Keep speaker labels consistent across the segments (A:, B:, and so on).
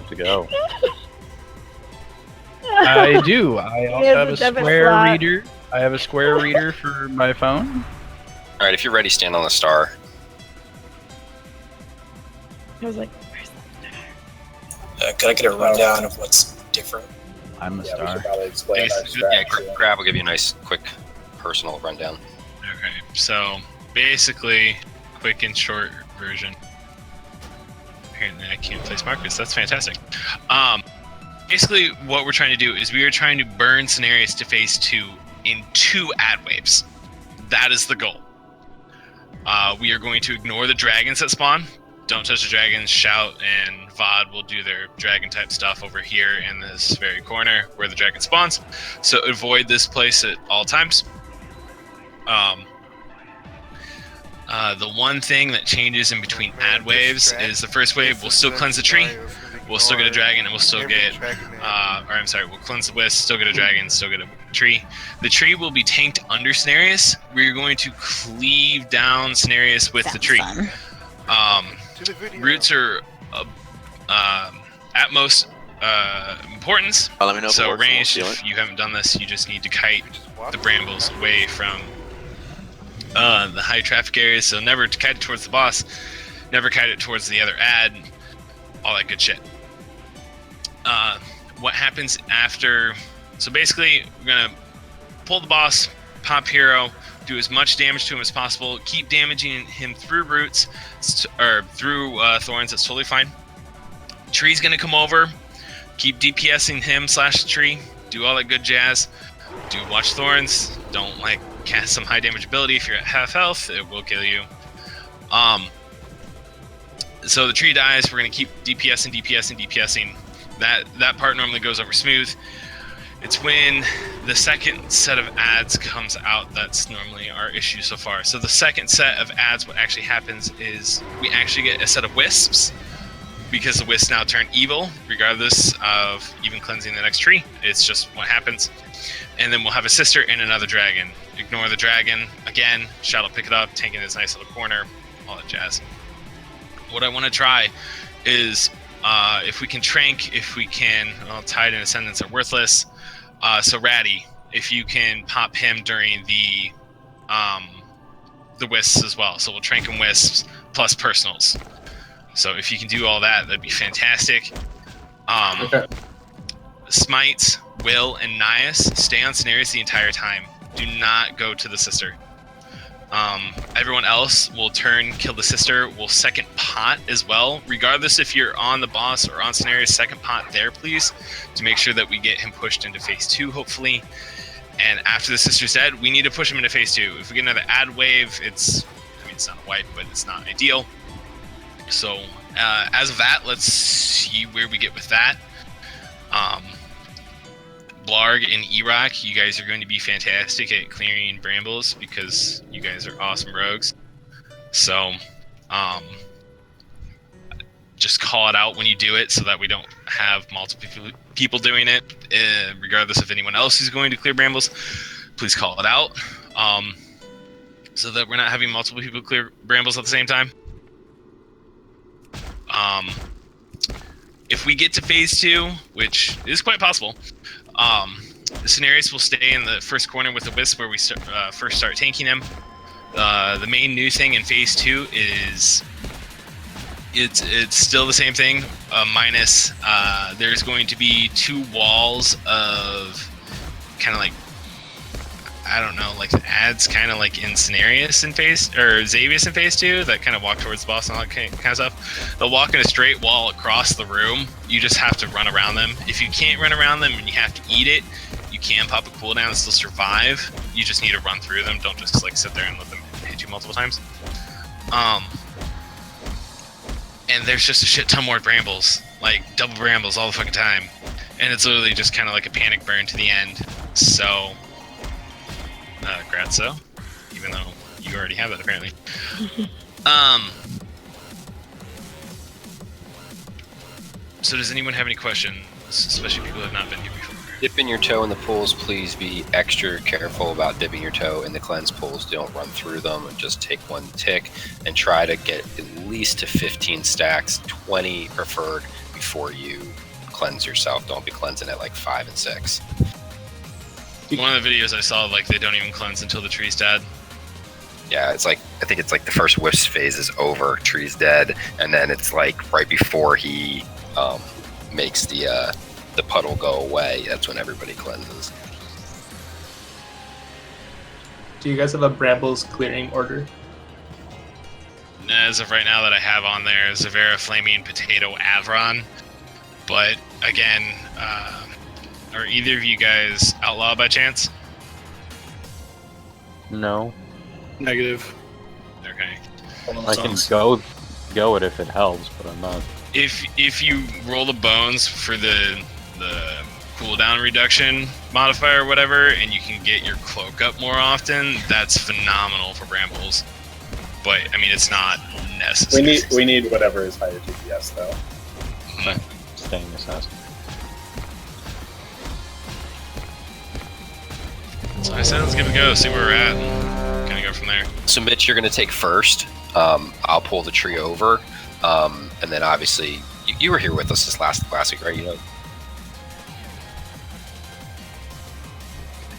A: to go.
B: I do. I also have a
C: debit
B: square
C: slot.
B: reader. I have a square reader for my phone.
D: Alright, if you're ready, stand on the star.
C: I was like, where's the
E: Could I get a rundown of what's different?
B: I'm the
F: Yeah, we
B: star.
F: should probably explain our
D: Yeah,
F: strategy.
D: Grab will give you a nice, quick, personal rundown.
G: Okay, so basically, quick and short version. Apparently, I can't place markers. That's fantastic. Basically, what we're trying to do is we are trying to burn scenarios to phase 2 in 2 ad waves. That is the goal. We are going to ignore the dragons that spawn. Don't touch the dragons. Shout and VOD will do their dragon type stuff over here in this very corner where the dragon spawns. So avoid this place at all times. The one thing that changes in between ad waves is the first wave will still cleanse the tree. We'll still get a dragon, and we'll still get, we'll cleanse the wisp, still get a dragon, still get a tree. The tree will be tanked under Cenarius. We're going to cleave down Cenarius with the tree. Roots are at most importance.
A: Let me know if it
G: So
A: works and we'll
G: range,
A: seal
G: if
A: it.
G: you haven't done this, you just need to kite the brambles away from the high traffic areas. So never kite it towards the boss, never kite it towards the other ad, all that good shit. What happens after? So basically, we're gonna pull the boss, pop hero, do as much damage to him as possible, keep damaging him through roots or through thorns. That's totally fine. Tree's gonna come over, keep DPSing him / tree, do all that good jazz. Do watch thorns. Don't cast some high damage ability. If you're at half health, it will kill you. So the tree dies. We're gonna keep DPSing. That part normally goes over smooth. It's when the second set of ads comes out that's normally our issue so far. So the second set of ads, what actually happens is we actually get a set of wisps, because the wisps now turn evil, regardless of even cleansing the next tree. It's just what happens. And then we'll have a sister and another dragon. Ignore the dragon. Again, Shadow pick it up, tank in this nice little corner, all that jazz. What I want to try is, if we can trank, if we can, Tide and Ascendants are worthless. So Ratty, if you can pop him during the wisps as well. So we'll trank him wisps plus personals. So if you can do all that, that'd be fantastic.
F: Okay.
G: Smites, Will, and Nias stay on Cenarius the entire time. Do not go to the sister. Everyone else will turn, kill the sister. We'll second pot as well. Regardless if you're on the boss or on Cenarius, second pot there, please, to make sure that we get him pushed into phase 2, hopefully. And after the sister's dead, we need to push him into phase 2. If we get another ad wave, it's not a wipe, but it's not ideal. So as of that, let's see where we get with that. Blarg and Erock, you guys are going to be fantastic at clearing brambles because you guys are awesome rogues. So just call it out when you do it so that we don't have multiple people doing it. Regardless of anyone else who's going to clear brambles, please call it out so that we're not having multiple people clear brambles at the same time. If we get to phase 2, which is quite possible, the Cenarius will stay in the first corner with the wisp where we first start tanking him. The main new thing in phase 2 is it's still the same thing, minus there's going to be 2 walls of kind of the ads kind of like in Cenarius in phase, or Xavius in phase 2 that kind of walk towards the boss and all that kind of stuff. They'll walk in a straight wall across the room. You just have to run around them. If you can't run around them and you have to eat it, you can pop a cooldown and still survive. You just need to run through them. Don't just sit there and let them hit you multiple times. And there's just a shit ton more brambles, double brambles all the fucking time. And it's literally just kind of like a panic burn to the end. So Grazzo, even though you already have that apparently. So does anyone have any questions, especially people who have not been here before?
D: Dipping your toe in the pools, please be extra careful about dipping your toe in the cleanse pools. Don't run through them, just take one tick and try to get at least to 15 stacks, 20 preferred, before you cleanse yourself. Don't be cleansing at like 5 and 6.
G: One of the videos I saw, like, they don't even cleanse until the tree's dead.
D: Yeah, it's like, I think it's like the first wisp phase is over, tree's dead, and then it's like right before he makes the puddle go away. That's when everybody cleanses.
A: Do you guys have a brambles clearing order?
G: As of right now that I have on there is Zavera, Flaming, Potato, Avron. But again, are either of you guys outlaw by chance?
H: No.
F: Negative.
G: Okay.
H: I can go it if it helps, but I'm not.
G: If you roll the bones for the cooldown reduction modifier or whatever, and you can get your cloak up more often, that's phenomenal for brambles. But I mean, it's not necessary.
I: We need whatever is higher DPS though.
H: Staying assassin.
G: So I said, let's give it a go, see where we're at, and kind of go from there.
D: So Mitch, you're going to take first. I'll pull the tree over, and then obviously you were here with us this last week, right? You know.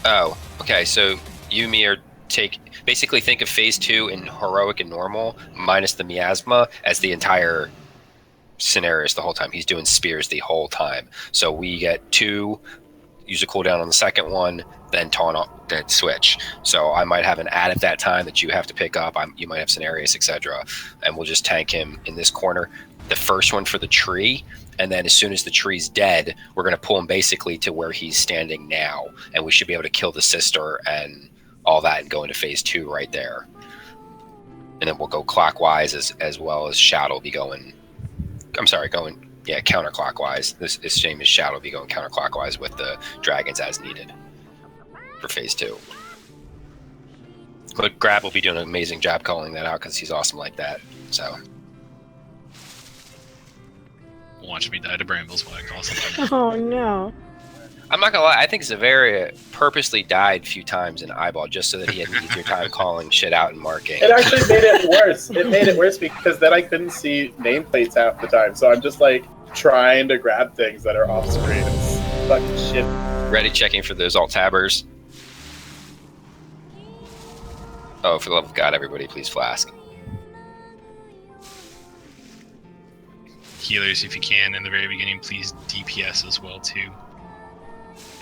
D: Oh, okay. So you and me are basically think of phase 2 in heroic and normal minus the miasma as the entire scenarios the whole time. He's doing spears the whole time. So we get 2, use a cooldown on the second one, then taunt off, then switch. So I might have an ad at that time that you have to pick up. You might have scenarios, etc. And we'll just tank him in this corner. The first one for the tree, and then as soon as the tree's dead, we're going to pull him basically to where he's standing now, and we should be able to kill the sister and all that and go into phase 2 right there. And then we'll go clockwise as well as Shadow will be going. I'm sorry, counterclockwise. This same as Shadow will be going counterclockwise with the dragons as needed for phase 2. But Grab will be doing an amazing job calling that out because he's awesome like that. So
G: Watch me die to brambles while I call something.
C: Oh no.
D: I'm not gonna lie, I think Zaveria purposely died a few times in Eyeball just so that he had an easier time calling shit out and marking.
I: It actually made it worse. It made it worse because then I couldn't see nameplates half the time. So I'm just like trying to grab things that are off screen. It's fucking shit.
D: Ready checking for those alt tabbers. Oh, for the love of God, everybody, please flask.
G: Healers, if you can, in the very beginning, please DPS as well too.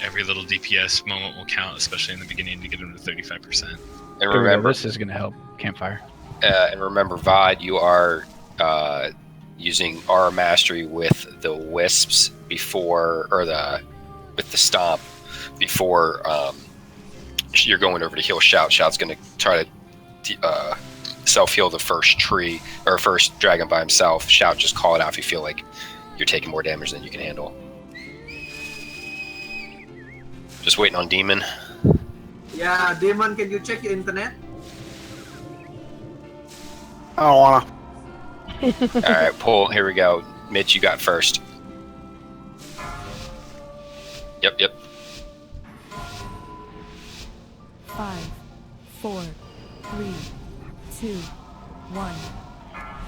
G: Every little DPS moment will count, especially in the beginning, to get them to 35%.
D: And remember,
B: this is going to help Campfire.
D: And remember, Vod, you are using Aura Mastery with the wisps before, or with the stomp before you're going over to heal Shout. Shout's going to try to self-heal the first tree, or first dragon by himself. Shout, just call it out if you feel like you're taking more damage than you can handle. Just waiting on Demon.
J: Yeah, Demon, can you check your internet?
F: I don't wanna.
D: Alright, pull. Here we go. Mitch, you got first. Yep.
K: 5, 4, 3, 2, 1.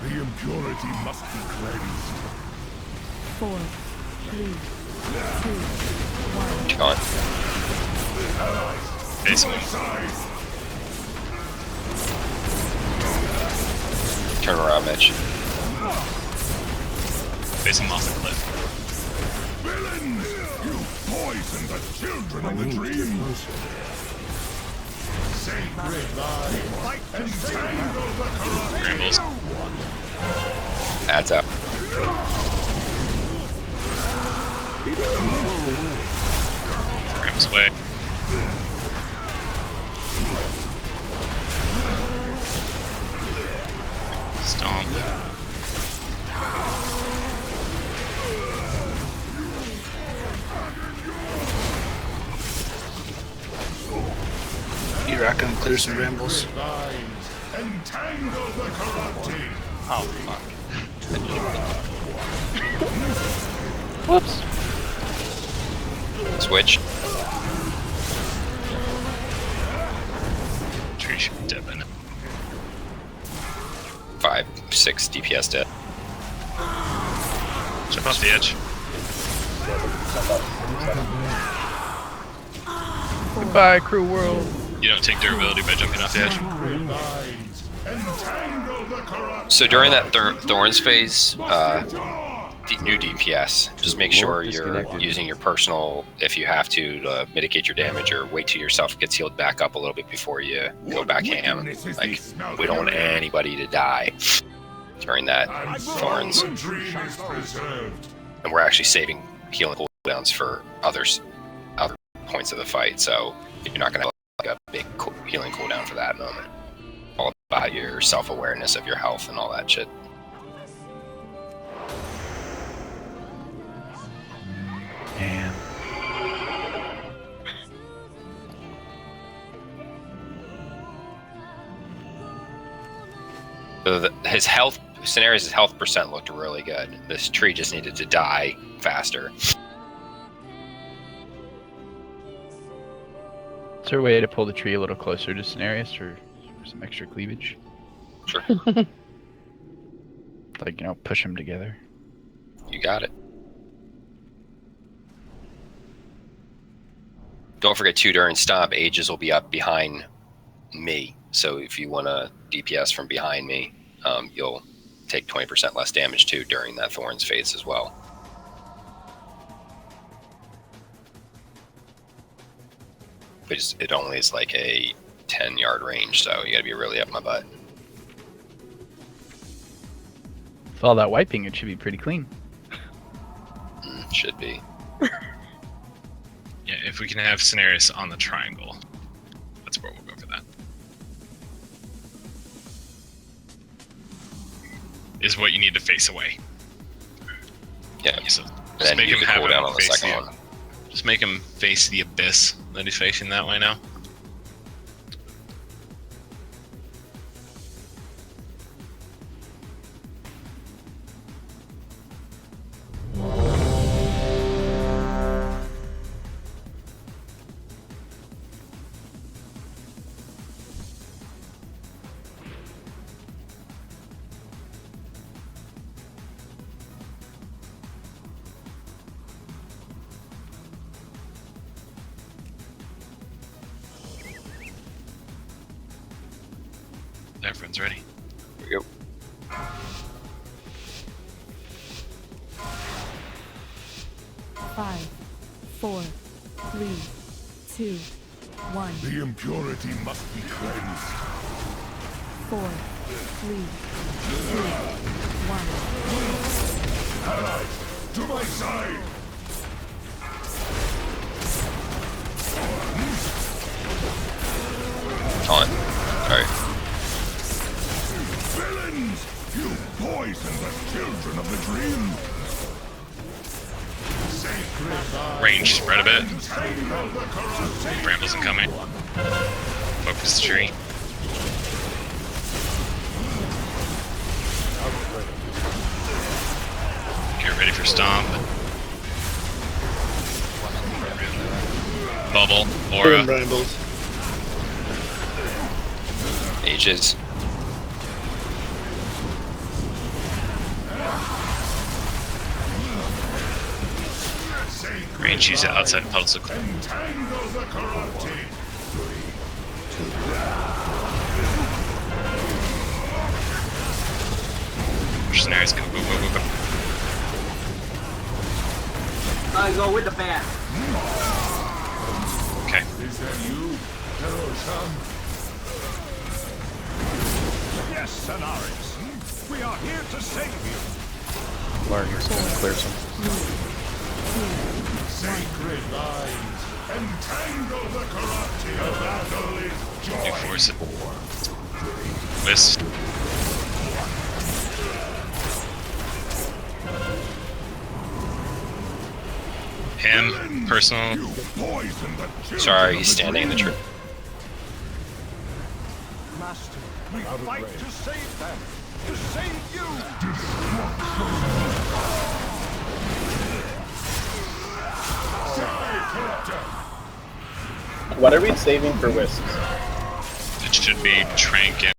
L: The impurity must be cleansed.
K: 4, 3, 2, 1.
D: Keep going.
G: Face him.
D: Turn around, Mitch.
G: Face him off the cliff.
L: Villains! You poisoned the children of the dreams! Sacred light entangle the
G: Brambles.
D: Adds up.
G: Brambles away. Stomp.
F: Here, I can clear some brambles.
L: entangle the corrupting!
F: Oh, fuck.
B: Whoops.
D: Switch.
G: Tree should be dead by now.
D: 5, 6 DPS dead.
G: Jump off the edge.
B: Goodbye, crew world.
G: You don't take durability by jumping off the edge.
D: So during that Thorns phase, new DPS, just make sure you're using your personal, if you have to mitigate your damage, or wait till yourself gets healed back up a little bit before you go back ham. Like, we don't want anybody to die during that Thorns. And we're actually saving healing cooldowns for other points of the fight, so you're not going to have like a big healing cooldown for that moment. All about your self-awareness of your health and all that shit.
B: Damn.
D: So his health, Scenarios' health percent looked really good. This tree just needed to die faster.
B: Is there a way to pull the tree a little closer to Scenarius for some extra cleavage?
D: Sure.
B: Like, push them together.
D: You got it. Don't forget too, during Stomp, Aegis will be up behind me. So if you want to DPS from behind me, you'll take 20% less damage too during that Thorns phase as well. But it only is like a 10-yard range, so you gotta be really up my butt.
B: With all that wiping, it should be pretty clean.
D: Should be.
G: Yeah, if we can have Scenarius on the triangle, that's where we'll go for that. Is what you need to face away.
D: Yeah.
G: So
D: And
G: just
D: then
G: make
D: you
G: him
D: can
G: have
D: cool down
G: him
D: on the
G: face
D: second one.
G: Just make him face the abyss that he's facing that way now. Everyone's ready.
D: Here we go.
K: Five, four, three, two, one.
L: The impurity must be cleansed.
K: 4, 3, 2, 1.
L: Allies, to my side!
D: On. Alright.
L: Villains! You poison the children of the dream!
G: Range spread a bit. Brambles incoming. Focus the tree. Get ready for stomp. Bubble, aura.
F: Brambles.
D: Ages.
G: Range use it outside of puddle circle. Mercenaries go, go, go, go, go.
J: I go with the bat.
G: Okay.
L: Is that you, Hero-san? Yes, Solaris. We are here to save you.
H: Learn your soul and clear some.
L: Sacred lines, entangle the corrupti. The battle is joy.
G: New force it. Wisp. Him, personal.
L: You poison the children
D: Sorry,
L: of
D: he's
L: the
D: standing in the
L: dream.
D: tree.
L: Master, we fight to save them. To save you.
I: What are we saving for wisps?
G: It should be Trank